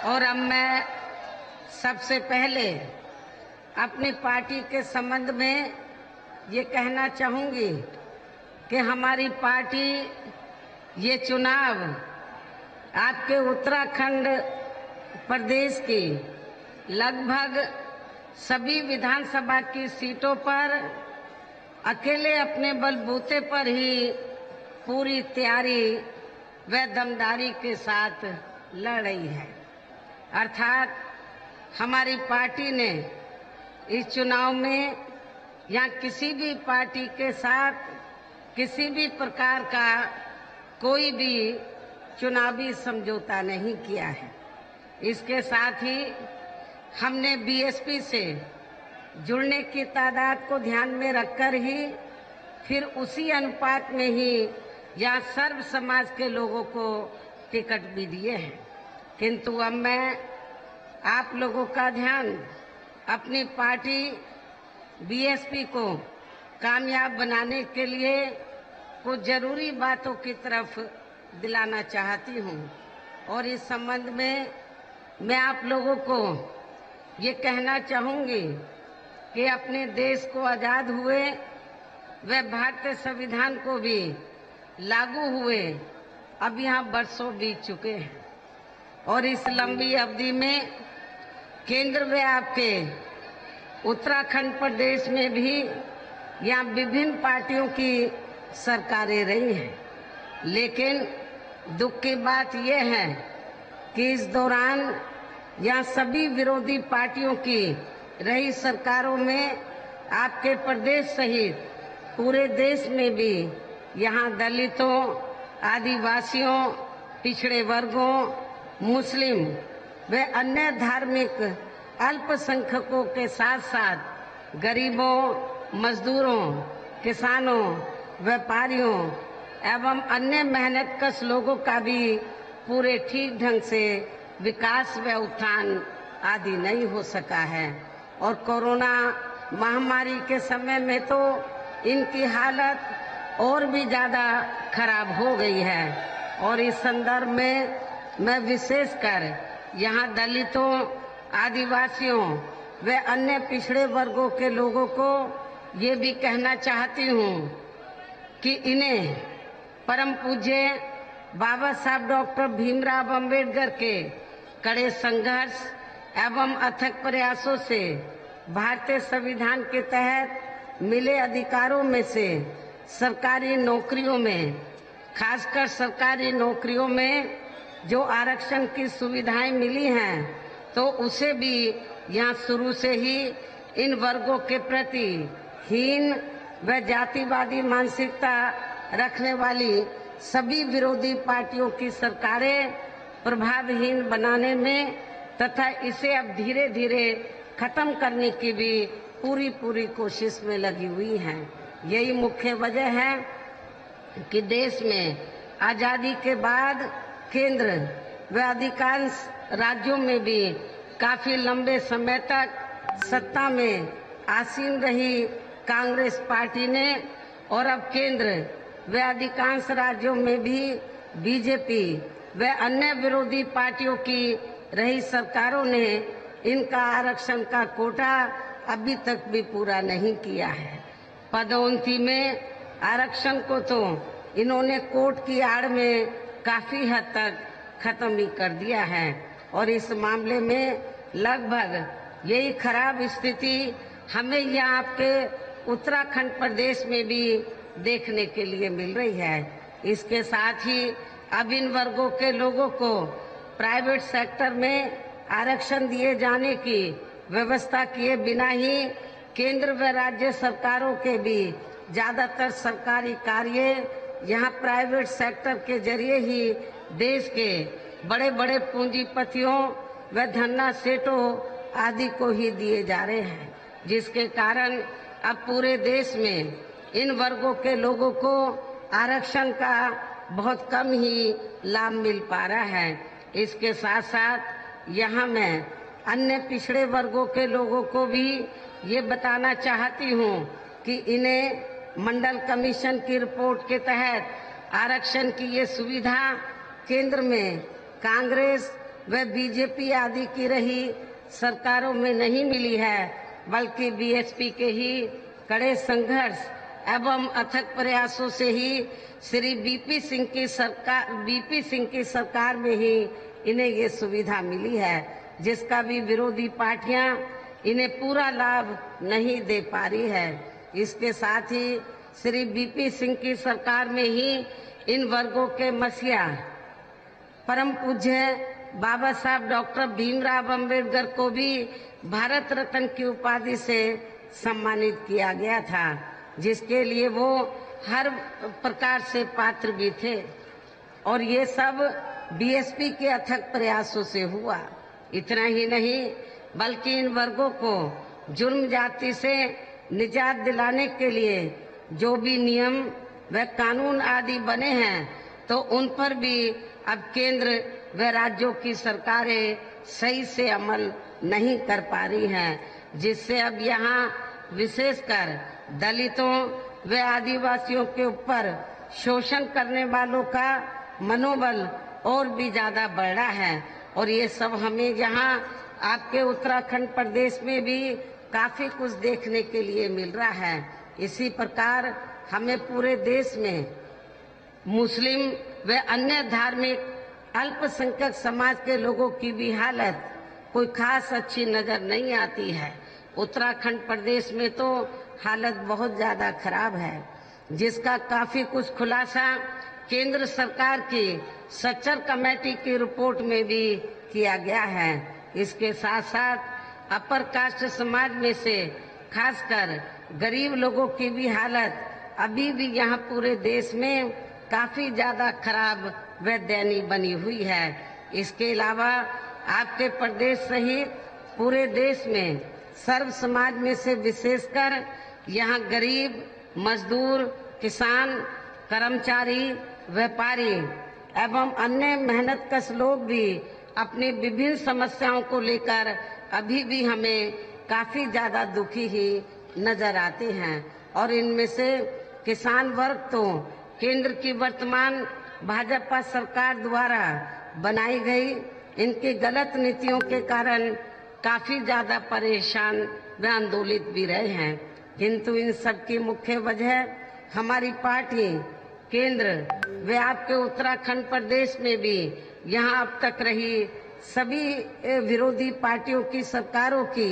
और अब मैं सबसे पहले अपनी पार्टी के संबंध में ये कहना चाहूंगी कि हमारी पार्टी ये चुनाव आपके उत्तराखंड प्रदेश की लगभग सभी विधानसभा की सीटों पर अकेले अपने बलबूते पर ही पूरी तैयारी व दमदारी के साथ लड़ रही है। अर्थात हमारी पार्टी ने इस चुनाव में या किसी भी पार्टी के साथ किसी भी प्रकार का कोई भी चुनावी समझौता नहीं किया है। इसके साथ ही हमने बीएसपी से जुड़ने की तादाद को ध्यान में रखकर ही फिर उसी अनुपात में ही यहाँ सर्व समाज के लोगों को टिकट भी दिए हैं। किंतु अब मैं आप लोगों का ध्यान अपनी पार्टी बीएसपी को कामयाब बनाने के लिए कुछ जरूरी बातों की तरफ दिलाना चाहती हूँ। और इस संबंध में मैं आप लोगों को ये कहना चाहूँगी कि अपने देश को आज़ाद हुए व भारतीय संविधान को भी लागू हुए अब यहाँ वर्षों बीत चुके हैं और इस लंबी अवधि में केंद्र व आपके उत्तराखंड प्रदेश में भी यहाँ विभिन्न पार्टियों की सरकारें रही हैं। लेकिन दुख की बात यह है कि इस दौरान यहाँ सभी विरोधी पार्टियों की रही सरकारों में आपके प्रदेश सहित पूरे देश में भी यहाँ दलितों, आदिवासियों, पिछड़े वर्गों, मुस्लिम व अन्य धार्मिक अल्पसंख्यकों के साथ साथ गरीबों, मजदूरों, किसानों, व्यापारियों एवं अन्य मेहनतकश लोगों का भी पूरे ठीक ढंग से विकास व उत्थान आदि नहीं हो सका है। और कोरोना महामारी के समय में तो इनकी हालत और भी ज़्यादा खराब हो गई है। और इस संदर्भ में मैं विशेषकर यहाँ दलितों, आदिवासियों व अन्य पिछड़े वर्गों के लोगों को ये भी कहना चाहती हूँ कि इन्हें परम पूज्य बाबा साहब डॉक्टर भीमराव अंबेडकर के कड़े संघर्ष एवं अथक प्रयासों से भारतीय संविधान के तहत मिले अधिकारों में से सरकारी नौकरियों में, खासकर सरकारी नौकरियों में जो आरक्षण की सुविधाएं मिली हैं, तो उसे भी यहाँ शुरू से ही इन वर्गों के प्रति हीन व जातिवादी मानसिकता रखने वाली सभी विरोधी पार्टियों की सरकारें प्रभावहीन बनाने में तथा इसे अब धीरे धीरे खत्म करने की भी पूरी कोशिश में लगी हुई हैं। यही मुख्य वजह है कि देश में आजादी के बाद केंद्र व अधिकांश राज्यों में भी काफी लंबे समय तक सत्ता में आसीन रही कांग्रेस पार्टी ने और अब केंद्र व अधिकांश राज्यों में भी बीजेपी व अन्य विरोधी पार्टियों की रही सरकारों ने इनका आरक्षण का कोटा अभी तक भी पूरा नहीं किया है। पदोन्नति में आरक्षण को तो इन्होंने कोर्ट की आड़ में काफी हद तक खत्म ही कर दिया है और इस मामले में लगभग यही खराब स्थिति हमें यहाँ आपके उत्तराखंड प्रदेश में भी देखने के लिए मिल रही है। इसके साथ ही अब इन वर्गों के लोगों को प्राइवेट सेक्टर में आरक्षण दिए जाने की व्यवस्था किए बिना ही केंद्र व राज्य सरकारों के भी ज्यादातर सरकारी कार्य यहाँ प्राइवेट सेक्टर के जरिए ही देश के बड़े बड़े पूंजीपतियों व धन्ना सेठों आदि को ही दिए जा रहे हैं, जिसके कारण अब पूरे देश में इन वर्गों के लोगों को आरक्षण का बहुत कम ही लाभ मिल पा रहा है। इसके साथ साथ यहाँ मैं अन्य पिछड़े वर्गों के लोगों को भी ये बताना चाहती हूँ कि इन्हें मंडल कमीशन की रिपोर्ट के तहत आरक्षण की ये सुविधा केंद्र में कांग्रेस व बीजेपी आदि की रही सरकारों में नहीं मिली है, बल्कि बीएसपी के ही कड़े संघर्ष एवं अथक प्रयासों से ही श्री बीपी सिंह की सरकार में ही इन्हें ये सुविधा मिली है, जिसका भी विरोधी पार्टियां इन्हें पूरा लाभ नहीं दे पा रही है। इसके साथ ही श्री बीपी सिंह की सरकार में ही इन वर्गों के मसीहा परम पूज्य बाबा साहब डॉक्टर भीमराव अंबेडकर को भी भारत रत्न की उपाधि से सम्मानित किया गया था, जिसके लिए वो हर प्रकार से पात्र भी थे। और ये सब बीएसपी के अथक प्रयासों से हुआ। इतना ही नहीं, बल्कि इन वर्गों को जुर्म जाति से निजात दिलाने के लिए जो भी नियम व कानून आदि बने हैं, तो उन पर भी अब केंद्र व राज्यों की सरकारें सही से अमल नहीं कर पा रही हैं, जिससे अब यहाँ विशेषकर दलितों व आदिवासियों के ऊपर शोषण करने वालों का मनोबल और भी ज्यादा बढ़ रहा है। और ये सब हमें यहाँ आपके उत्तराखंड प्रदेश में भी काफी कुछ देखने के लिए मिल रहा है। इसी प्रकार हमें पूरे देश में मुस्लिम व अन्य धार्मिक अल्पसंख्यक समाज के लोगों की भी हालत कोई खास अच्छी नजर नहीं आती है। उत्तराखंड प्रदेश में तो हालत बहुत ज्यादा खराब है, जिसका काफी कुछ खुलासा केंद्र सरकार की सच्चर कमेटी की रिपोर्ट में भी किया गया है। इसके साथ साथ अपर कास्ट समाज में से खासकर गरीब लोगों की भी हालत अभी भी यहाँ पूरे देश में काफी ज्यादा खराब व दयनीय बनी हुई है। इसके अलावा आपके प्रदेश सहित पूरे देश में सर्व समाज में से विशेषकर यहाँ गरीब, मजदूर, किसान, कर्मचारी, व्यापारी एवं अन्य मेहनतकश लोग भी अपनी विभिन्न समस्याओं को लेकर अभी भी हमें काफी ज्यादा दुखी ही नजर आते हैं। और इनमें से किसान वर्ग तो केंद्र की वर्तमान भाजपा सरकार द्वारा बनाई गई इनकी गलत नीतियों के कारण काफी ज्यादा परेशान व आंदोलित भी रहे हैं। किंतु इन सब की मुख्य वजह हमारी पार्टी केंद्र व आपके उत्तराखंड प्रदेश में भी यहाँ अब तक रही सभी विरोधी पार्टियों की सरकारों की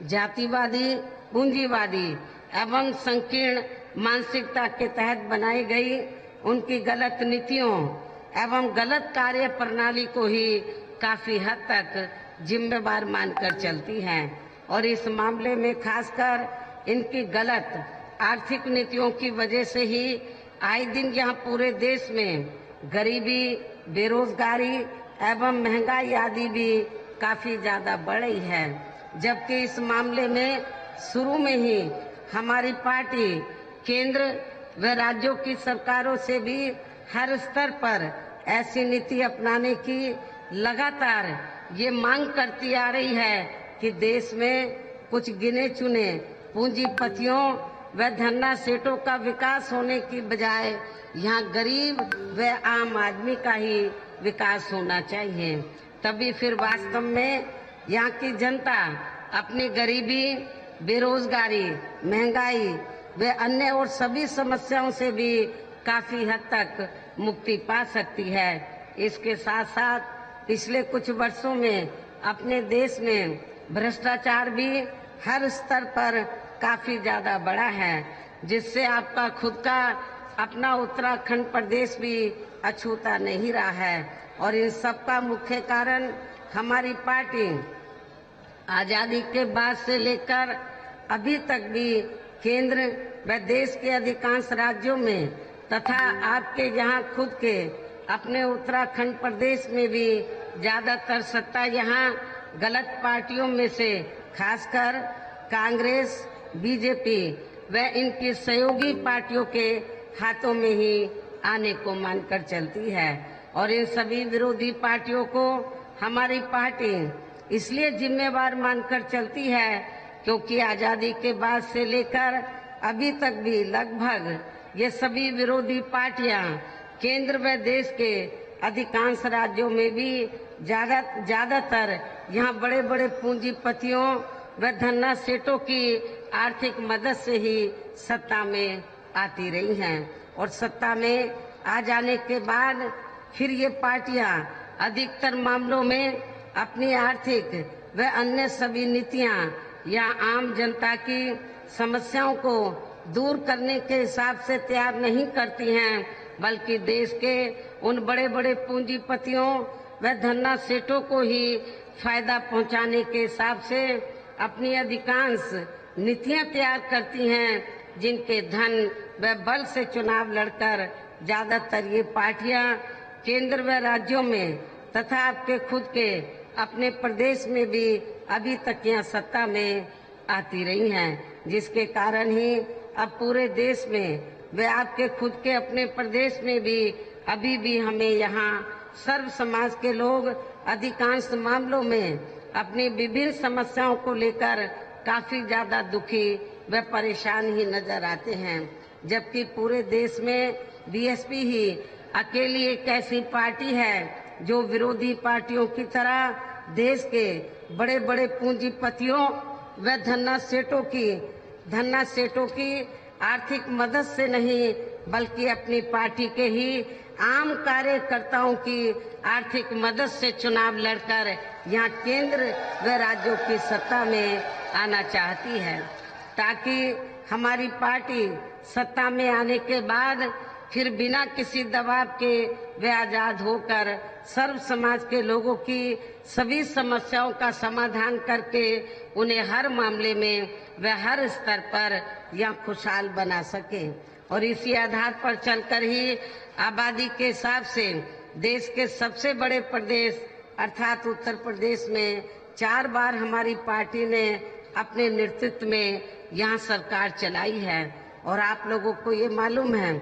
जातिवादी, पूंजीवादी एवं संकीर्ण मानसिकता के तहत बनाई गई उनकी गलत नीतियों एवं गलत कार्य प्रणाली को ही काफी हद तक जिम्मेवार मानकर चलती हैं। और इस मामले में खासकर इनकी गलत आर्थिक नीतियों की वजह से ही आए दिन यहाँ पूरे देश में गरीबी, बेरोजगारी एवं महंगाई आदि भी काफी ज्यादा बढ़ रही है। जबकि इस मामले में शुरू में ही हमारी पार्टी केंद्र व राज्यों की सरकारों से भी हर स्तर पर ऐसी नीति अपनाने की लगातार ये मांग करती आ रही है कि देश में कुछ गिने चुने पूंजीपतियों व धन्ना सेठों का विकास होने की बजाय यहाँ गरीब व आम आदमी का ही विकास होना चाहिए। तभी फिर वास्तव में यहाँ की जनता अपनी गरीबी, बेरोजगारी, महंगाई व अन्य और सभी समस्याओं से भी काफी हद तक मुक्ति पा सकती है। इसके साथ साथ पिछले कुछ वर्षों में अपने देश में भ्रष्टाचार भी हर स्तर पर काफी ज्यादा बढ़ा है, जिससे आपका खुद का अपना उत्तराखंड प्रदेश भी अछूता नहीं रहा है। और इन सब का मुख्य कारण हमारी पार्टी आजादी के बाद से लेकर अभी तक भी केंद्र व देश के अधिकांश राज्यों में तथा आपके यहाँ खुद के अपने उत्तराखंड प्रदेश में भी ज्यादातर सत्ता यहाँ गलत पार्टियों में से खासकर कांग्रेस, बीजेपी व इनकी सहयोगी पार्टियों के हाथों में ही आने को मानकर चलती है। और इन सभी विरोधी पार्टियों को हमारी पार्टी इसलिए जिम्मेवार मानकर चलती है क्योंकि आजादी के बाद से लेकर अभी तक भी लगभग ये सभी विरोधी पार्टियां केंद्र व देश के अधिकांश राज्यों में भी ज्यादातर यहाँ बड़े बड़े पूंजीपतियों व धन्ना सेठों की आर्थिक मदद से ही सत्ता में आती रही हैं और सत्ता में आ जाने के बाद फिर ये पार्टियां अधिकतर मामलों में अपनी आर्थिक व अन्य सभी नीतियां या आम जनता की समस्याओं को दूर करने के हिसाब से तैयार नहीं करती हैं, बल्कि देश के उन बड़े बड़े पूंजीपतियों व धन्ना सेठों को ही फायदा पहुंचाने के हिसाब से अपनी अधिकांश नीतियां तैयार करती हैं, जिनके धन व बल से चुनाव लड़कर ज्यादातर ये पार्टियां केंद्र व राज्यों में तथा आपके खुद के अपने प्रदेश में भी अभी तक यहाँ सत्ता में आती रही हैं, जिसके कारण ही अब पूरे देश में व आपके खुद के अपने प्रदेश में भी अभी भी हमें यहाँ सर्व समाज के लोग अधिकांश मामलों में अपनी विभिन्न समस्याओं को लेकर काफी ज्यादा दुखी व परेशान ही नजर आते हैं, जबकि पूरे देश में बीएसपी ही अकेली एक ऐसी पार्टी है जो विरोधी पार्टियों की तरह देश के बड़े बड़े पूंजीपतियों व धन्ना सेठों की आर्थिक मदद से नहीं, बल्कि अपनी पार्टी के ही आम कार्यकर्ताओं की आर्थिक मदद से चुनाव लड़कर यहाँ केंद्र व राज्यों की सत्ता में आना चाहती है, ताकि हमारी पार्टी सत्ता में आने के बाद फिर बिना किसी दबाव के वे आजाद होकर सर्व समाज के लोगों की सभी समस्याओं का समाधान करके उन्हें हर मामले में व हर स्तर पर यहाँ खुशहाल बना सके। और इसी आधार पर चलकर ही आबादी के हिसाब से देश के सबसे बड़े प्रदेश अर्थात उत्तर प्रदेश में 4 बार हमारी पार्टी ने अपने नेतृत्व में यहाँ सरकार चलाई है। और आप लोगों को ये मालूम है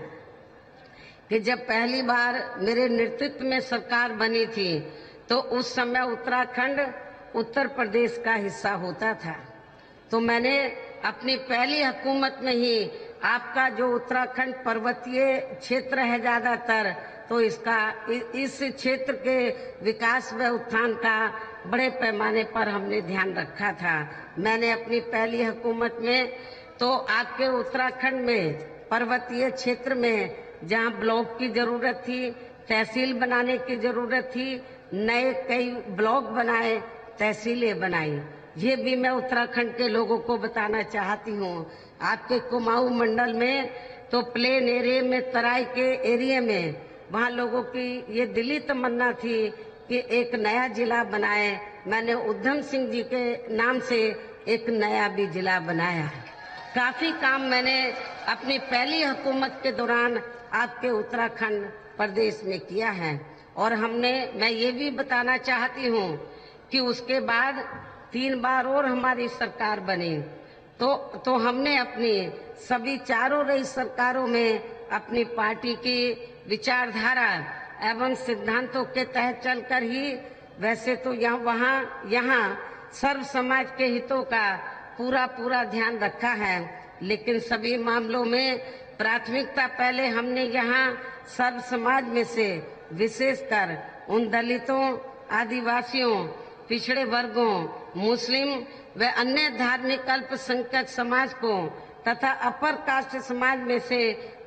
कि जब पहली बार मेरे नेतृत्व में सरकार बनी थी तो उस समय उत्तराखंड उत्तर प्रदेश का हिस्सा होता था, तो मैंने अपनी पहली हुकूमत में ही आपका जो उत्तराखंड पर्वतीय क्षेत्र है ज्यादातर, तो इस क्षेत्र के विकास व उत्थान का बड़े पैमाने पर हमने ध्यान रखा था। मैंने अपनी पहली हुकूमत में तो आपके उत्तराखंड में पर्वतीय क्षेत्र में जहाँ ब्लॉक की जरूरत थी, तहसील बनाने की जरूरत थी, नए कई ब्लॉक बनाए, तहसीलें बनाई। ये भी मैं उत्तराखंड के लोगों को बताना चाहती हूँ। आपके कुमाऊं मंडल में तो प्लेन एरिया में, तराई के एरिया में, वहाँ लोगों की ये दिली तमन्ना थी कि एक नया जिला बनाए। मैंने उधम सिंह जी के नाम से एक नया भी जिला बनाया। काफी काम मैंने अपनी पहली हुकूमत के दौरान आपके उत्तराखंड प्रदेश में किया है। और मैं ये भी बताना चाहती हूँ कि उसके बाद 3 बार और हमारी सरकार बनी, तो हमने अपनी सभी चारों रही सरकारों में अपनी पार्टी की विचारधारा एवं सिद्धांतों के तहत चलकर ही, वैसे तो यहाँ सर्व समाज के हितों का पूरा ध्यान रखा है, लेकिन सभी मामलों में प्राथमिकता पहले हमने यहाँ सर्व समाज में से विशेषकर उन दलितों, आदिवासियों, पिछड़े वर्गों, मुस्लिम व अन्य धार्मिक अल्पसंख्यक समाज को तथा अपर कास्ट समाज में से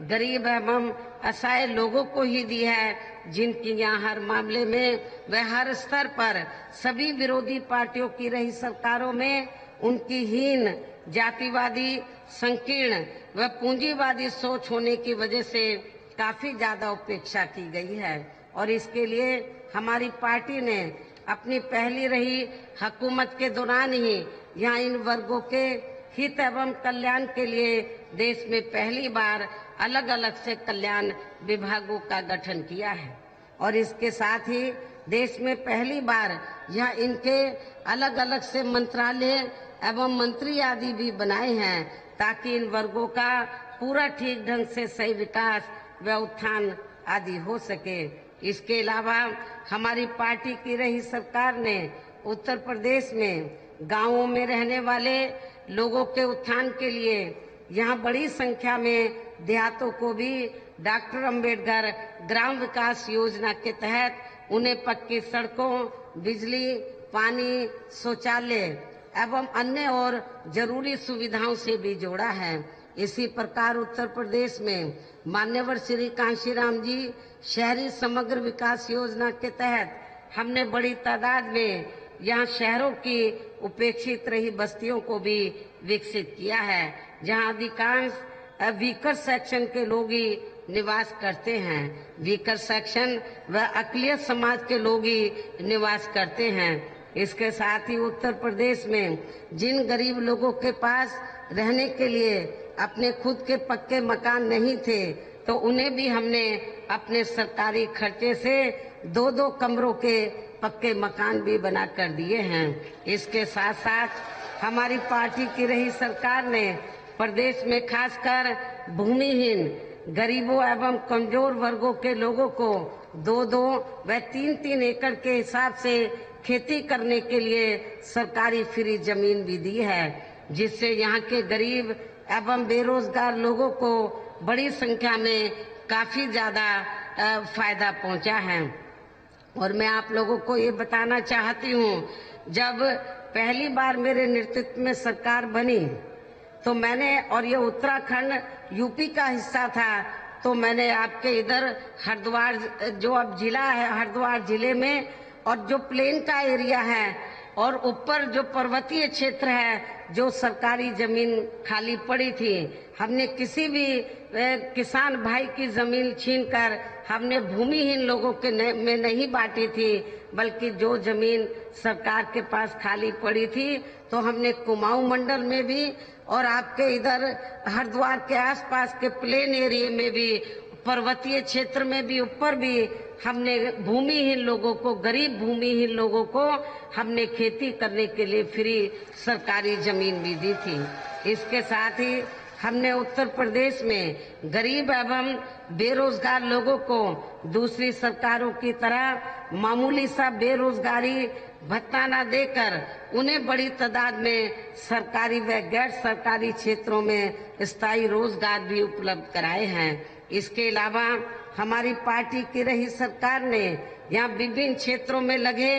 गरीब एवं असहाय लोगों को ही दी है, जिनकी यहाँ हर मामले में व हर स्तर पर सभी विरोधी पार्टियों की रही सरकारों में उनकी हीन, जातिवादी, संकीर्ण व पूंजीवादी सोच होने की वजह से काफी ज्यादा उपेक्षा की गई है। और इसके लिए हमारी पार्टी ने अपनी पहली रही हुकूमत के दौरान ही यहाँ इन वर्गों के हित एवं कल्याण के लिए देश में पहली बार अलग अलग से कल्याण विभागों का गठन किया है। और इसके साथ ही देश में पहली बार यहाँ इनके अलग अलग से मंत्रालय एवं मंत्री आदि भी बनाए हैं, ताकि इन वर्गों का पूरा ठीक ढंग से सही विकास व उत्थान आदि हो सके। इसके अलावा हमारी पार्टी की रही सरकार ने उत्तर प्रदेश में गांवों में रहने वाले लोगों के उत्थान के लिए यहाँ बड़ी संख्या में देहातों को भी डॉक्टर अंबेडकर ग्राम विकास योजना के तहत उन्हें पक्की सड़कों, बिजली, पानी, शौचालय एवं अन्य और जरूरी सुविधाओं से भी जोड़ा है। इसी प्रकार उत्तर प्रदेश में मान्यवर श्री कांशीराम जी शहरी समग्र विकास योजना के तहत हमने बड़ी तादाद में यहाँ शहरों की उपेक्षित रही बस्तियों को भी विकसित किया है, जहाँ अधिकांश वीकर सेक्शन के लोग ही निवास करते हैं। वीकर सेक्शन व अकलियत समाज के लोग ही निवास करते हैं। इसके साथ ही उत्तर प्रदेश में जिन गरीब लोगों के पास रहने के लिए अपने खुद के पक्के मकान नहीं थे, तो उन्हें भी हमने अपने सरकारी खर्चे से 2-2 कमरों के पक्के मकान भी बना कर दिए हैं। इसके साथ साथ हमारी पार्टी की रही सरकार ने प्रदेश में खासकर भूमिहीन गरीबों एवं कमजोर वर्गों के लोगों को 2-2 व 3-3 एकड़ के हिसाब से खेती करने के लिए सरकारी फ्री जमीन भी दी है, जिससे यहाँ के गरीब एवं बेरोजगार लोगों को बड़ी संख्या में काफी ज्यादा फायदा पहुंचा है। और मैं आप लोगों को ये बताना चाहती हूँ, जब पहली बार मेरे नेतृत्व में सरकार बनी तो मैंने, और ये उत्तराखंड यूपी का हिस्सा था, तो मैंने आपके इधर हरिद्वार जो अब जिला है, हरिद्वार जिले में और जो प्लेन का एरिया है और ऊपर जो पर्वतीय क्षेत्र है, जो सरकारी जमीन खाली पड़ी थी, हमने किसी भी किसान भाई की जमीन छीनकर हमने भूमिहीन लोगों के में नहीं बांटी थी, बल्कि जो जमीन सरकार के पास खाली पड़ी थी तो हमने कुमाऊं मंडल में भी और आपके इधर हरिद्वार के आसपास के प्लेन एरिया में भी, पर्वतीय क्षेत्र में भी, ऊपर भी हमने भूमिहीन लोगों को, गरीब भूमिहीन लोगों को हमने खेती करने के लिए फ्री सरकारी जमीन भी दी थी। इसके साथ ही हमने उत्तर प्रदेश में गरीब एवं बेरोजगार लोगों को दूसरी सरकारों की तरह मामूली सा बेरोजगारी भत्ता न देकर उन्हें बड़ी तादाद में सरकारी व गैर सरकारी क्षेत्रों में स्थायी रोजगार भी उपलब्ध कराए हैं। इसके अलावा हमारी पार्टी की रही सरकार ने यहाँ विभिन्न क्षेत्रों में लगे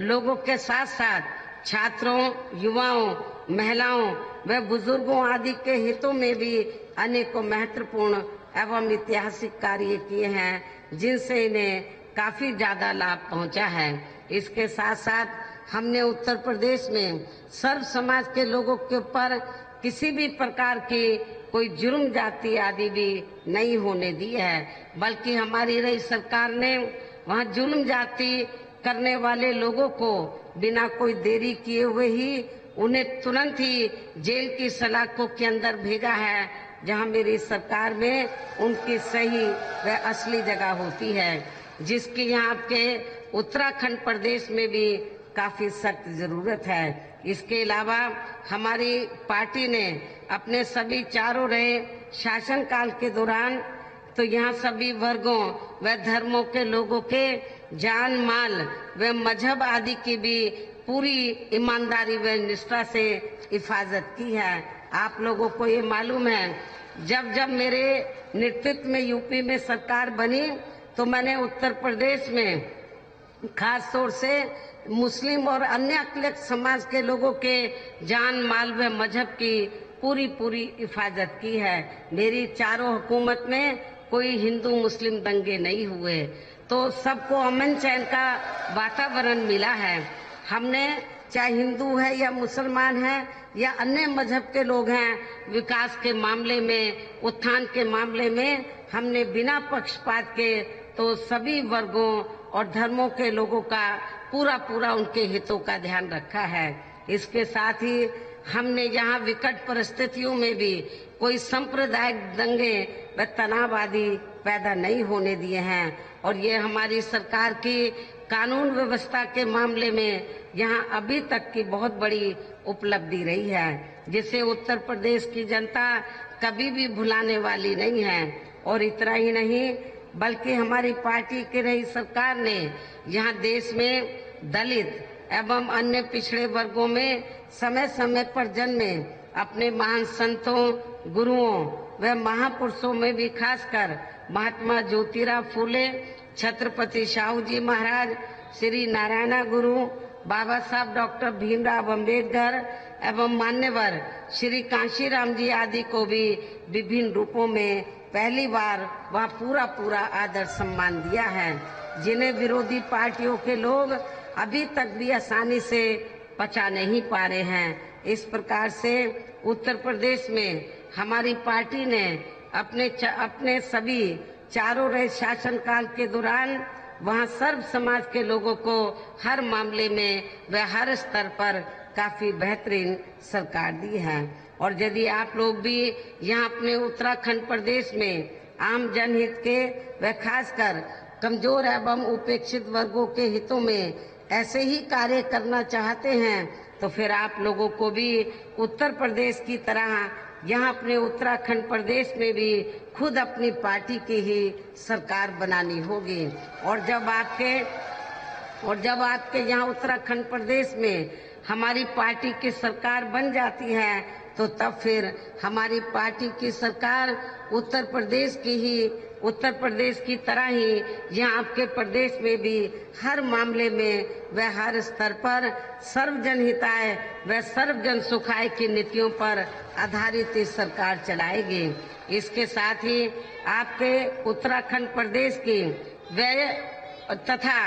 लोगों के साथ साथ छात्रों, युवाओं, महिलाओं व बुजुर्गों आदि के हितों में भी अनेकों महत्वपूर्ण एवं ऐतिहासिक कार्य किए हैं, जिनसे इन्हें काफी ज्यादा लाभ पहुंचा है। इसके साथ साथ हमने उत्तर प्रदेश में सर्व समाज के लोगों के ऊपर किसी भी प्रकार की कोई जुर्म जाति आदि भी नहीं होने दी है, बल्कि हमारी रही सरकार ने वहाँ जुर्म जाति करने वाले लोगों को बिना कोई देरी किए हुए ही उन्हें तुरंत ही जेल की सलाखों के अंदर भेजा है, जहाँ मेरी सरकार में उनकी सही व असली जगह होती है, जिसकी यहाँ आपके उत्तराखंड प्रदेश में भी काफी सख्त जरूरत है। इसके अलावा हमारी पार्टी ने अपने सभी चारों रहे शासनकाल के दौरान तो यहाँ सभी वर्गों व धर्मों के लोगों के जान माल व मजहब आदि की भी पूरी ईमानदारी व निष्ठा से हिफाजत की है। आप लोगों को ये मालूम है, जब जब मेरे नेतृत्व में यूपी में सरकार बनी तो मैंने उत्तर प्रदेश में खास तौर से मुस्लिम और अन्य अकलियत समाज के लोगों के जान माल व मजहब की पूरी हिफाजत की है। मेरी चारों हुकूमत में कोई हिंदू मुस्लिम दंगे नहीं हुए, तो सबको अमन चैन का वातावरण मिला है। हमने चाहे हिंदू है या मुसलमान है या अन्य मजहब के लोग हैं, विकास के मामले में, उत्थान के मामले में हमने बिना पक्षपात के तो सभी वर्गों और धर्मों के लोगों का पूरा उनके हितों का ध्यान रखा है। इसके साथ ही हमने यहाँ विकट परिस्थितियों में भी कोई सांप्रदायिक दंगे व तनाव आदि पैदा नहीं होने दिए हैं, और ये हमारी सरकार की कानून व्यवस्था के मामले में यहाँ अभी तक की बहुत बड़ी उपलब्धि रही है, जिसे उत्तर प्रदेश की जनता कभी भी भुलाने वाली नहीं है। और इतना ही नहीं, बल्कि हमारी पार्टी की रही सरकार ने यहाँ देश में दलित एवं अन्य पिछड़े वर्गों में समय समय पर जन्मे अपने महान संतों, गुरुओं व महापुरुषों में भी खासकर महात्मा ज्योतिराव फूले छत्रपति शाहू जी महाराज, श्री नारायण गुरु, बाबा साहब डॉक्टर भीमराव अंबेडकर एवं मान्यवर श्री कांशीराम जी आदि को भी विभिन्न रूपों में पहली बार वह पूरा आदर सम्मान दिया है, जिन्हें विरोधी पार्टियों के लोग अभी तक भी आसानी से पचा नहीं पा रहे हैं। इस प्रकार से उत्तर प्रदेश में हमारी पार्टी ने अपने सभी चारों रहे शासनकाल के दौरान वहां सर्व समाज के लोगों को हर मामले में व हर स्तर पर काफी बेहतरीन सरकार दी है। और यदि आप लोग भी यहाँ अपने उत्तराखंड प्रदेश में आम जनहित के व खासकर कमजोर एवं उपेक्षित वर्गों के हितों में ऐसे ही कार्य करना चाहते हैं तो फिर आप लोगों को भी उत्तर प्रदेश की तरह यहाँ अपने उत्तराखंड प्रदेश में भी खुद अपनी पार्टी की ही सरकार बनानी होगी। और जब आपके यहाँ उत्तराखंड प्रदेश में हमारी पार्टी की सरकार बन जाती है तो तब फिर हमारी पार्टी की सरकार उत्तर प्रदेश की तरह ही यहाँ आपके प्रदेश में भी हर मामले में व हर स्तर पर सर्वजन हिताय व सर्वजन सुखाय की नीतियों पर आधारित इस सरकार चलाएगी। इसके साथ ही आपके उत्तराखंड प्रदेश की तथा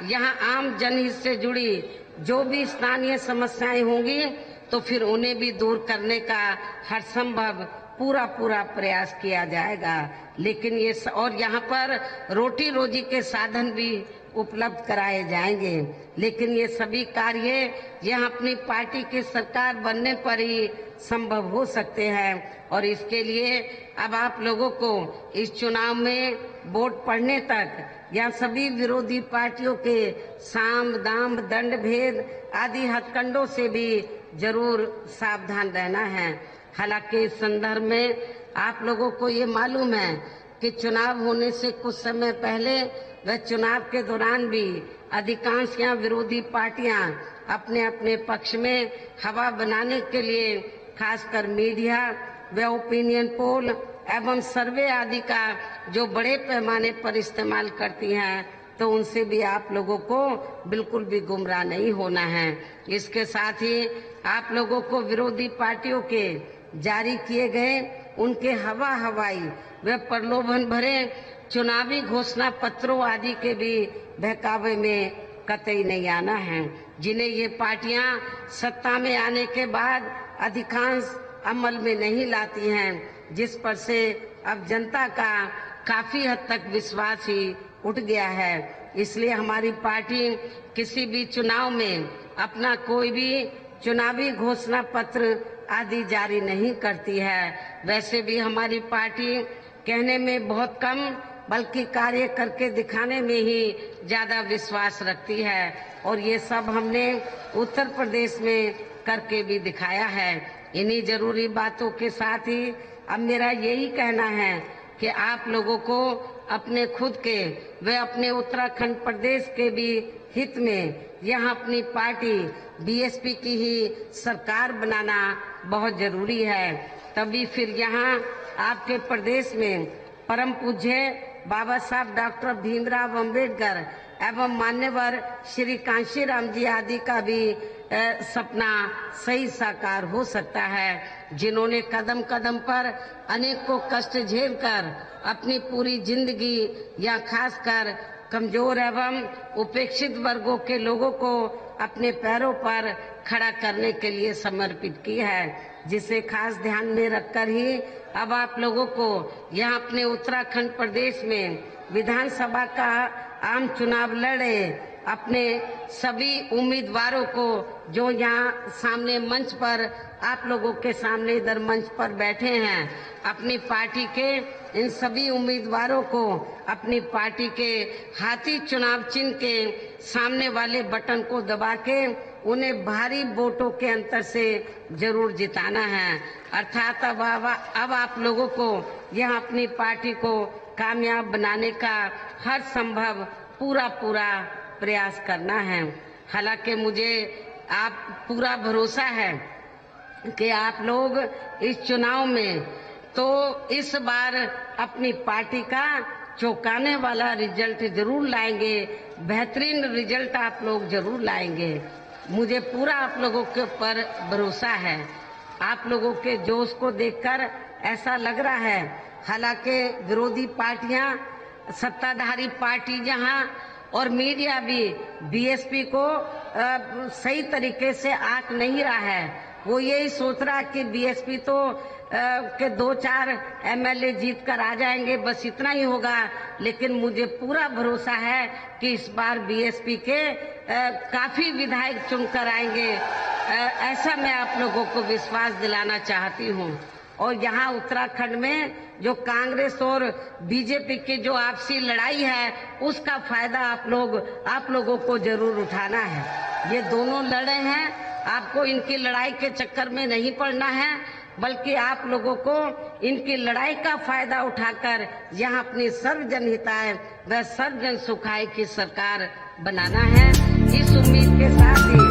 यहाँ आम जनहित से जुड़ी जो भी स्थानीय समस्याएं होंगी तो फिर उन्हें भी दूर करने का हर संभव पूरा प्रयास किया जाएगा। लेकिन और यहाँ पर रोटी रोजी के साधन भी उपलब्ध कराए जाएंगे। लेकिन ये सभी कार्य यहाँ अपनी पार्टी की सरकार बनने पर ही संभव हो सकते हैं। और इसके लिए अब आप लोगों को इस चुनाव में वोट पड़ने तक यहाँ सभी विरोधी पार्टियों के साम दाम दंड भेद आदि हथकंडों से भी जरूर सावधान रहना है। हालांकि इस संदर्भ में आप लोगों को ये मालूम है कि चुनाव होने से कुछ समय पहले व चुनाव के दौरान भी अधिकांश यहाँ विरोधी पार्टियां अपने अपने पक्ष में हवा बनाने के लिए खासकर मीडिया व ओपिनियन पोल एवं सर्वे आदि का जो बड़े पैमाने पर इस्तेमाल करती हैं तो उनसे भी आप लोगों को बिल्कुल भी गुमराह नहीं होना है। इसके साथ ही आप लोगों को विरोधी पार्टियों के जारी किए गए उनके हवाई व प्रलोभन भरे चुनावी घोषणा पत्रों आदि के भी बहकावे में कतई नहीं आना है, जिन्हें ये पार्टियां सत्ता में आने के बाद अधिकांश अमल में नहीं लाती हैं, जिस पर से अब जनता का काफी हद तक विश्वास ही उठ गया है। इसलिए हमारी पार्टी किसी भी चुनाव में अपना कोई भी चुनावी घोषणा पत्र आदि जारी नहीं करती है। वैसे भी हमारी पार्टी कहने में बहुत कम बल्कि कार्य करके दिखाने में ही ज्यादा विश्वास रखती है और ये सब हमने उत्तर प्रदेश में करके भी दिखाया है। इन्हीं जरूरी बातों के साथ ही अब मेरा यही कहना है कि आप लोगों को अपने खुद के व अपने उत्तराखंड प्रदेश के भी हित में यहाँ अपनी पार्टी बीएसपी की ही सरकार बनाना बहुत जरूरी है। तभी फिर यहाँ आपके प्रदेश में परम पूज्य बाबा साहब डॉक्टर भीमराव अंबेडकर एवं मान्यवर श्री कांशीराम जी आदि का भी सपना सही साकार हो सकता है, जिन्होंने कदम कदम पर अनेकों कष्ट झेलकर अपनी पूरी जिंदगी या खासकर कमजोर एवं उपेक्षित वर्गों के लोगों को अपने पैरों पर खड़ा करने के लिए समर्पित की है, जिसे खास ध्यान में रखकर ही अब आप लोगों को यहाँ अपने उत्तराखंड प्रदेश में विधानसभा का आम चुनाव लड़े अपने सभी उम्मीदवारों को जो यहाँ सामने मंच पर आप लोगों के सामने इधर मंच पर बैठे हैं, अपनी पार्टी के इन सभी उम्मीदवारों को अपनी पार्टी के हाथी चुनाव चिन्ह के सामने वाले बटन को दबा के उन्हें भारी वोटों के अंतर से जरूर जिताना है। अर्थात अब आप लोगों को यह अपनी पार्टी को कामयाब बनाने का हर संभव पूरा प्रयास करना है। हालांकि मुझे आप पूरा भरोसा है कि आप लोग इस चुनाव में तो इस बार अपनी पार्टी का चौंकाने वाला रिजल्ट जरूर लाएंगे, बेहतरीन रिजल्ट आप लोग जरूर लाएंगे। मुझे पूरा आप लोगों के ऊपर भरोसा है। आप लोगों के जोश को देखकर ऐसा लग रहा है, हालांकि विरोधी पार्टियां, सत्ताधारी पार्टी जहां और मीडिया भी बीएसपी को सही तरीके से आंक नहीं रहा है। वो यही सोच रहा कि बीएसपी तो के 2-4 एमएलए जीत कर आ जाएंगे, बस इतना ही होगा। लेकिन मुझे पूरा भरोसा है कि इस बार बीएसपी के काफी विधायक चुनकर आएंगे। ऐसा मैं आप लोगों को विश्वास दिलाना चाहती हूँ। और यहाँ उत्तराखंड में जो कांग्रेस और बीजेपी की जो आपसी लड़ाई है, उसका फायदा आप लोगों को जरूर उठाना है। ये दोनों लड़े हैं, आपको इनकी लड़ाई के चक्कर में नहीं पड़ना है, बल्कि आप लोगों को इनकी लड़ाई का फायदा उठाकर यहाँ अपनी सर्वजन हिताय व सर्वजन सुखाय की सरकार बनाना है। इस उम्मीद के साथ ही